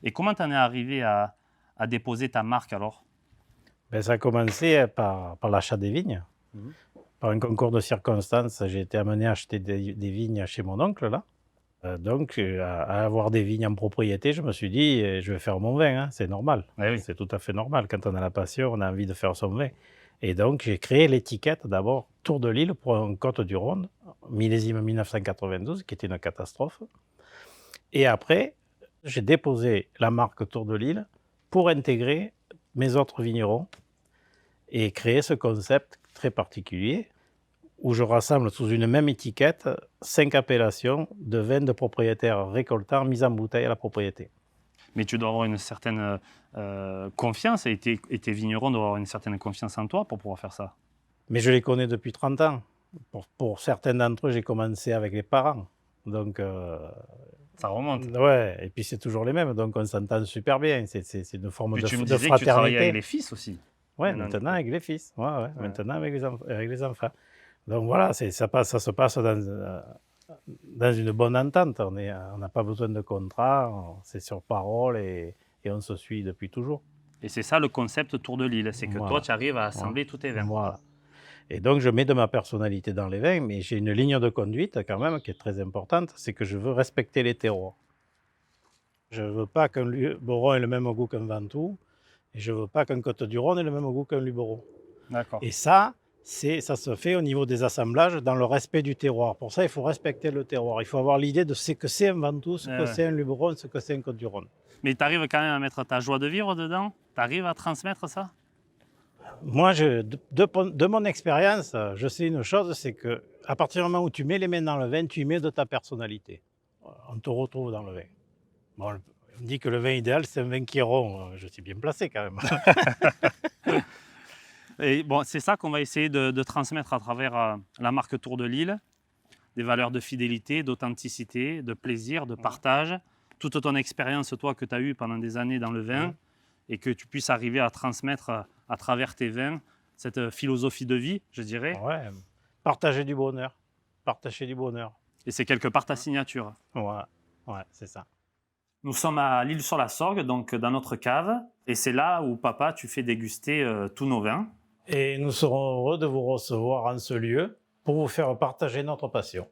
Et comment tu en es arrivé à déposer ta marque alors? Ben, ça a commencé par l'achat des vignes. Mmh. Par un concours de circonstances, j'ai été amené à acheter des vignes chez mon oncle là. À avoir des vignes en propriété, je me suis dit: Je vais faire mon vin, hein, c'est normal». Eh oui. C'est tout à fait normal. Quand on a la passion, on a envie de faire son vin et donc j'ai créé l'étiquette d'abord Tour de l'Île pour un Côtes-du-Rhône, millésime 1992 qui était une catastrophe et après, j'ai déposé la marque Tour de l'Île pour intégrer mes autres vignerons et créer ce concept très particulier où je rassemble sous une même étiquette 5 appellations de vins de propriétaires récoltants mis en bouteille à la propriété. Mais tu dois avoir une certaine confiance et tes vignerons doivent avoir une certaine confiance en toi pour pouvoir faire ça. Mais je les connais depuis 30 ans. Pour certains d'entre eux, j'ai commencé avec les parents. Donc, Ça remonte. ouais, et puis c'est toujours les mêmes, donc on s'entend super bien. C'est une forme Puis tu me de disais que tu travaillais avec fraternité. les fils aussi. Ouais, Maintenant, du maintenant coup. avec les fils. Ouais, ouais, Ouais. maintenant avec les enfants. Donc voilà, ça se passe dans une bonne entente. On n'a pas besoin de contrat, c'est sur parole et on se suit depuis toujours. Et c'est ça le concept Tour de l'Île, c'est que toi, Voilà, tu arrives à voilà, assembler tous tes vins. voilà. Et donc je mets de ma personnalité dans les vins, mais j'ai une ligne de conduite quand même qui est très importante, c'est que je veux respecter les terroirs. Je ne veux pas qu'un Luberon ait le même goût qu'un Ventoux et je ne veux pas qu'un Côtes-du-Rhône ait le même goût qu'un Luberon. D'accord. Et ça se fait au niveau des assemblages dans le respect du terroir. Pour ça, il faut respecter le terroir. Il faut avoir l'idée de ce que c'est un Ventoux, ce Ouais, que ouais. c'est un Luberon, ce que c'est un Côtes-du-Rhône. Mais tu arrives quand même à mettre ta joie de vivre dedans? Tu arrives à transmettre ça? Moi, de mon expérience, je sais une chose, c'est que à partir du moment où tu mets les mains dans le vin, tu y mets de ta personnalité. On te retrouve dans le vin. Bon, on me dit que le vin idéal, c'est un vin qui est rond. Je suis bien placé quand même. Et bon, c'est ça qu'on va essayer de transmettre à travers la marque Tour de l'Île, des valeurs de fidélité, d'authenticité, de plaisir, de partage, toute ton expérience, toi, que tu as eue pendant des années dans le vin, et que tu puisses arriver à transmettre à travers tes vins cette philosophie de vie, je dirais. Ouais, partager du bonheur. Partager du bonheur. Et c'est quelque part ta signature. Voilà. Ouais, c'est ça. Nous sommes à l'Île-sur-la-Sorgue, donc dans notre cave, et c'est là où, papa, tu fais déguster tous nos vins. Et nous serons heureux de vous recevoir en ce lieu pour vous faire partager notre passion.